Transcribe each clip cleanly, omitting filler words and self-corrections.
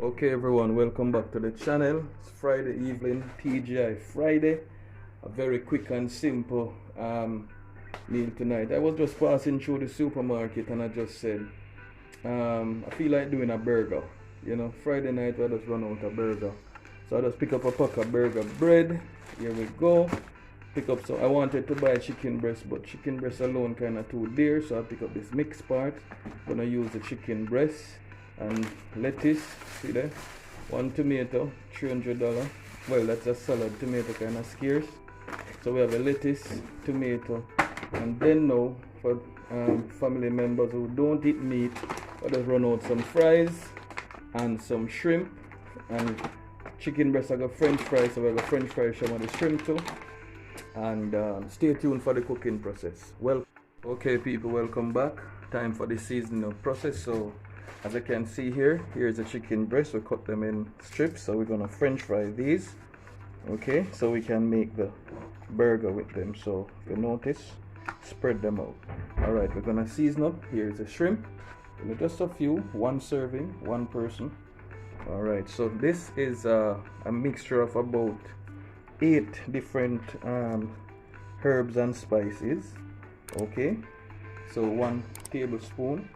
Okay everyone, welcome back to the channel. It's Friday evening, TGI Friday. A very quick and simple meal tonight. I was just passing through the supermarket and I just said I feel like doing a burger. You know, Friday night I just run out of burger. So I just pick up a pack of burger bread. Here we go. Pick up, so I wanted to buy chicken breast, but chicken breast alone kind of too dear, so I pick up this mixed part. Gonna use the chicken breast and lettuce. See there, one tomato, $300. Well, that's a salad. Tomato kind of scarce, so we have a lettuce, tomato, and then now for family members who don't eat meat, I just run out some fries and some shrimp and chicken breast. I got French fries, so I got French fries, some of the shrimp too. And stay tuned for the cooking process. Well, okay people, welcome back. Time for the seasoning process. So as you can see here, here's the chicken breast. We cut them in strips, so we're gonna French fry these, okay, so we can make the burger with them. So if you notice, spread them out. All right, we're gonna season up. Here's the shrimp, just a few, one serving, one person. All right, so this is a mixture of about 8 different herbs and spices. Okay, so 1 tablespoon.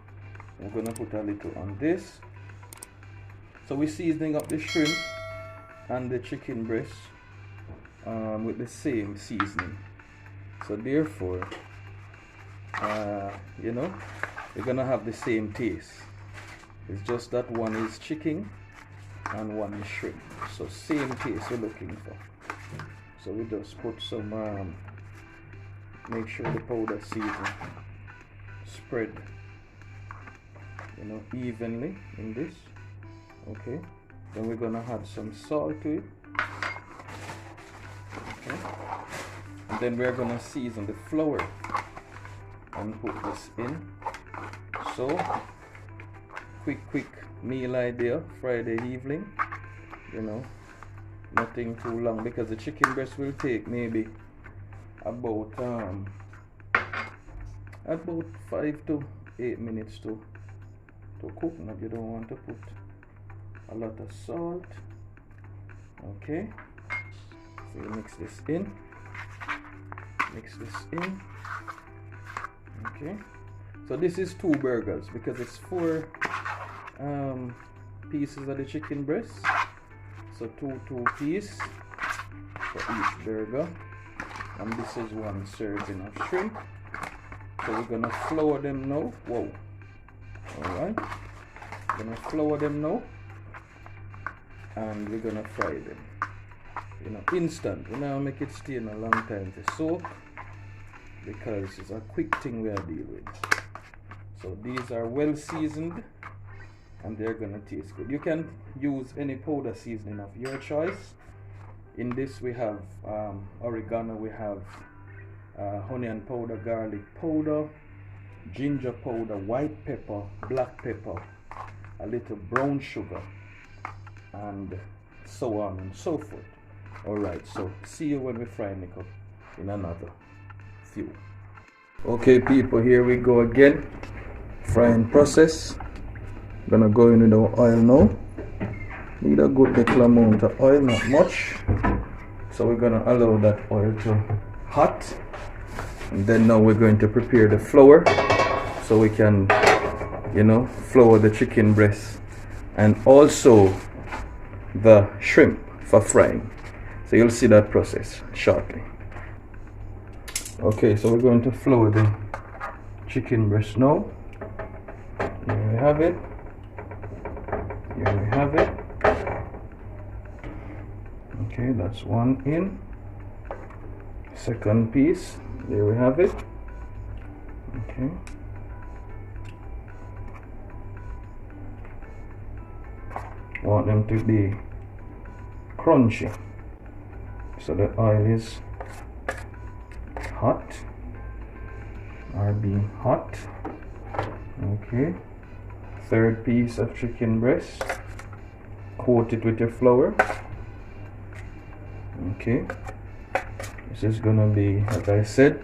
I'm gonna put a little on this. So we're seasoning up the shrimp and the chicken breast with the same seasoning. So therefore, you know, we're gonna have the same taste. It's just that one is chicken and one is shrimp. So same taste we're looking for. So we just put some, make sure the powder season spread, you know, evenly in this. Okay, then we're gonna add some salt to it. Okay, and then we're gonna season the flour and put this in. So quick meal idea, Friday evening, you know, nothing too long, because the chicken breast will take maybe about 5 to 8 minutes to cook. Now you don't want to put a lot of salt. Okay, so you mix this in. Okay, so this is 2 burgers because it's 4 pieces of the chicken breast. So 2 pieces for each burger, and this is 1 serving of shrimp. So we're gonna flour them now. Whoa! All right, gonna flour them now, and we're gonna fry them. You know, instant. We're not make it stay in a long time to soak, because it's a quick thing we are dealing with. So these are well seasoned, and they're gonna taste good. You can use any powder seasoning of your choice. In this we have oregano, we have onion powder, garlic powder, ginger powder, white pepper, black pepper, a little brown sugar, and so on and so forth. Alright, so see you when we fry it up in another few. Okay people, here we go again. Frying process. Gonna go in with the oil now. Need a good little amount of oil, not much. So we're gonna allow that oil to hot, and then now we're going to prepare the flour, so we can, you know, flour the chicken breast and also the shrimp for frying. So you'll see that process shortly. Okay, so we're going to flour the chicken breast now. Here we have it. Here we have it. Okay, that's 1 in. Second piece. There we have it. Okay. Want them to be crunchy, so the oil is hot or being hot. Okay. Third piece of chicken breast. Coat it with your flour. Okay, this is gonna be, like I said,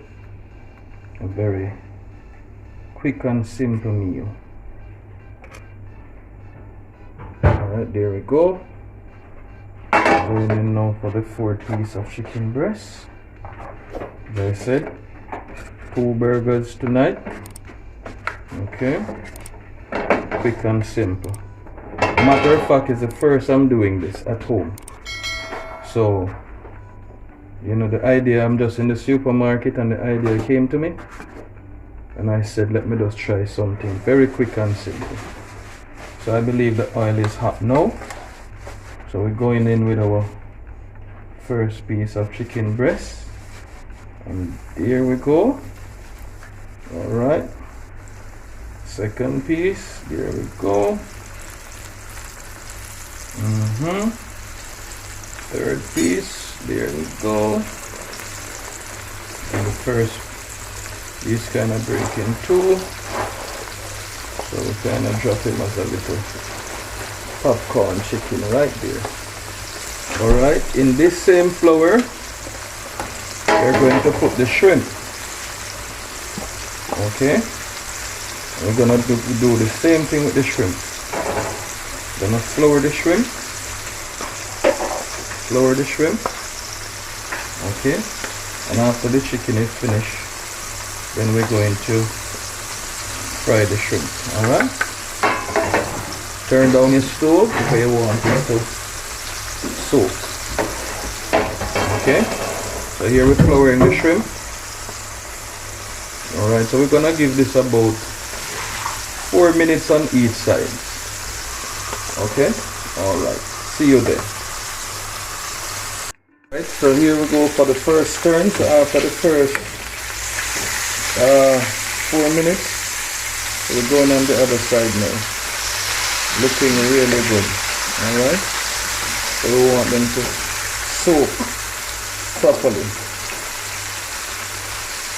a very quick and simple meal. Alright, there we go. Going in now for the 4th piece of chicken breast. As I said, 2 burgers tonight. Okay, quick and simple. Matter of fact, it's the first I'm doing this at home. So, you know, the idea, I'm just in the supermarket and the idea came to me. And I said, let me just try something very quick and simple. So I believe the oil is hot now. So we're going in with our first piece of chicken breast. And there we go. Alright. Second piece. There we go. Third piece. There we go. And the first piece kind of break in two. So we kind of drop him as a little popcorn chicken right there. Alright, in this same flour, we're going to put the shrimp. Okay, we're gonna do the same thing with the shrimp. Gonna flour the shrimp. Okay, and after the chicken is finished, then we're going to fry the shrimp. Alright, turn down your stove because you want it to soak. Okay, so here we're flouring the shrimp. Alright, so we're gonna give this about 4 minutes on each side. Okay, alright, see you then. Right, so here we go for the first turn. So after the first 4 minutes, we're going on the other side now. Looking really good. Alright, so we want them to soak properly.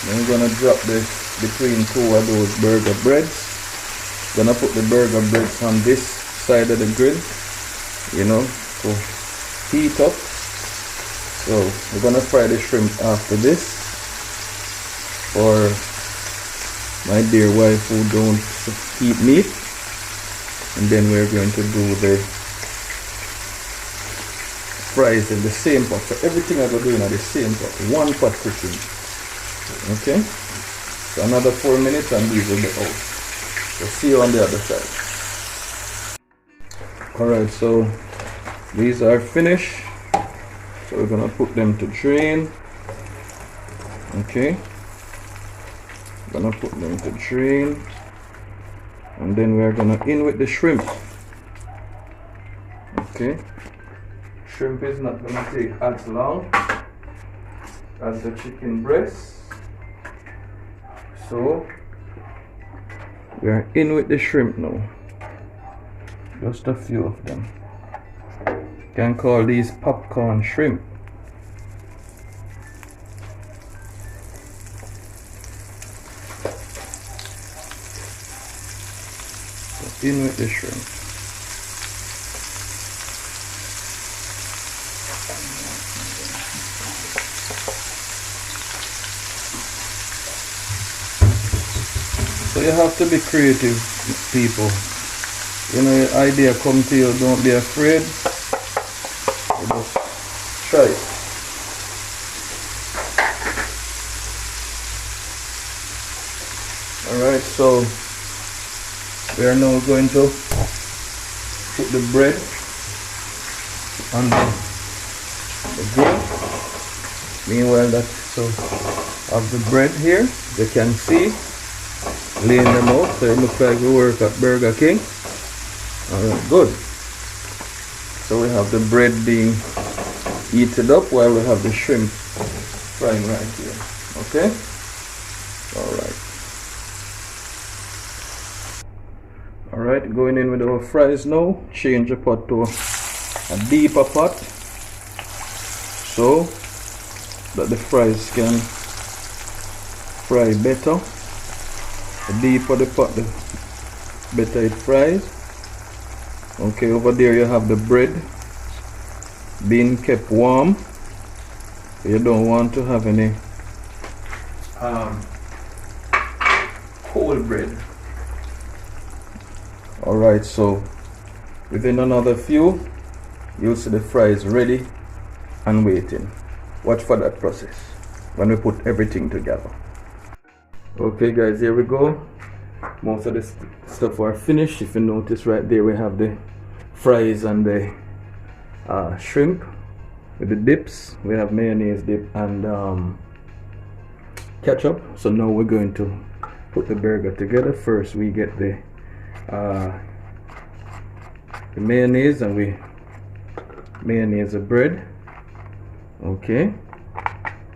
Then we're gonna drop this between 2 of those burger breads. Gonna put the burger breads on this side of the grill, you know, to heat up. So we're gonna fry the shrimp after this for my dear wife who don't eat meat. And then we're going to do the fries in the same pot. So everything I go do in the same pot, one pot cooking. Okay, so another 4 minutes and these will be out. So see you on the other side. Alright, so these are finished. So we're gonna put them to drain. Okay, gonna put them to drain, and then we're gonna in with the shrimp. Okay, shrimp is not gonna take as long as the chicken breast. So we are in with the shrimp now. Just a few of them. You can call these popcorn shrimp. So in with the shrimp. So you have to be creative, people. You know, your idea come to you, don't be afraid. You just try it. Alright, so we are now going to put the bread on the grill. Meanwhile, that so of the bread here, you can see laying them out, so it looks like we work at Burger King. Alright, good. So we have the bread being heated up while we have the shrimp frying right here. Okay? Alright. Alright, going in with our fries now. Change the pot to a deeper pot so that the fries can fry better. The deeper the pot, the better it fries. Okay, over there you have the bread being kept warm. You don't want to have any cold bread. Alright, so Within another few, you'll see the fries ready and waiting. Watch for that process when we put everything together. Okay guys, here we go. Most of the stuff are finished. If you notice right there, we have the fries and the shrimp with the dips. We have mayonnaise dip and ketchup. So now we're going to put the burger together. First we get the mayonnaise, and we mayonnaise the bread. Okay,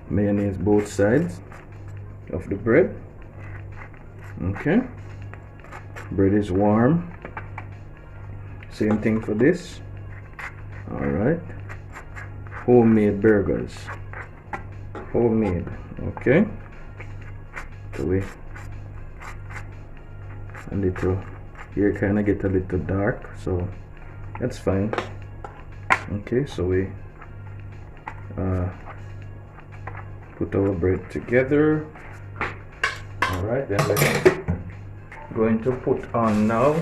mayonnaise both sides of the bread. Okay, bread is warm. Same thing for this. All right, homemade burgers, homemade. Okay, so we a little here kind of get a little dark, so that's fine. Okay, so we put our bread together. All right, then we're going to put on now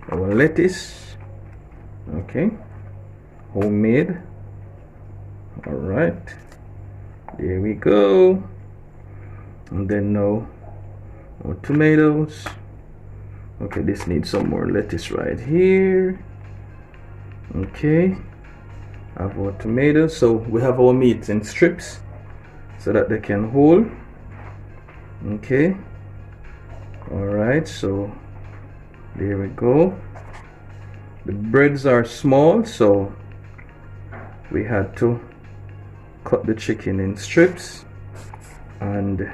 our lettuce. Okay, homemade. All right, there we go. And then now our tomatoes. Okay, this needs some more lettuce right here. Okay, have our tomatoes. So we have our meat in strips so that they can hold. Okay, all right, so there we go. The breads are small, so we had to cut the chicken in strips, and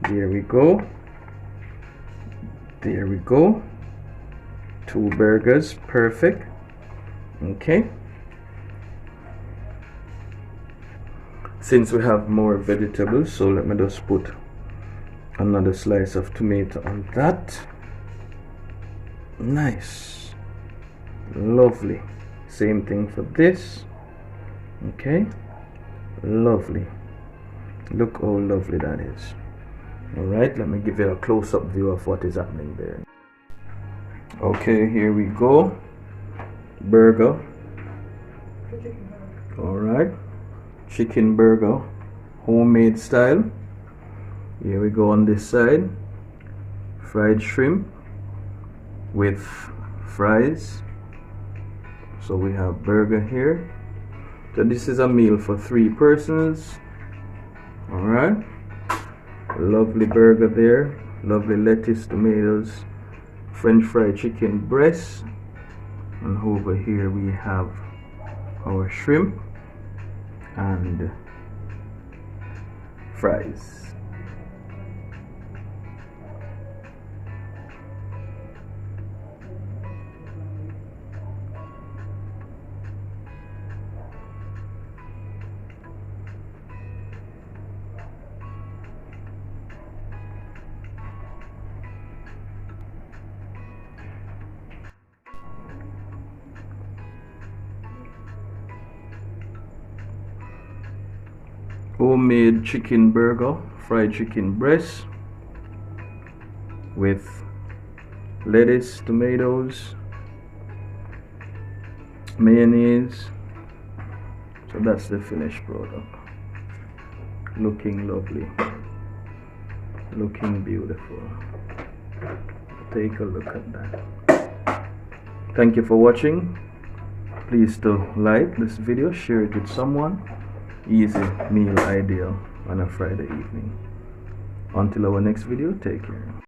there we go. There we go. 2 burgers, perfect. Okay, since we have more vegetables, so let me just put another slice of tomato on that. Nice, lovely. Same thing for this. Okay, lovely. Look how lovely that is. All right, let me give you a close-up view of what is happening there. Okay, here we go. Burger. All right, chicken burger, homemade style. Here we go on this side. Fried shrimp with fries. So we have burger here. So this is a meal for 3 persons. All right, lovely burger there, lovely lettuce, tomatoes, French fried chicken breast, and over here we have our shrimp and fries. Homemade chicken burger, fried chicken breast with lettuce, tomatoes, mayonnaise. So that's the finished product. Looking lovely, looking beautiful. Take a look at that. Thank you for watching. Please to like this video, share it with someone. Easy meal idea on a Friday evening. Until our next video, take care.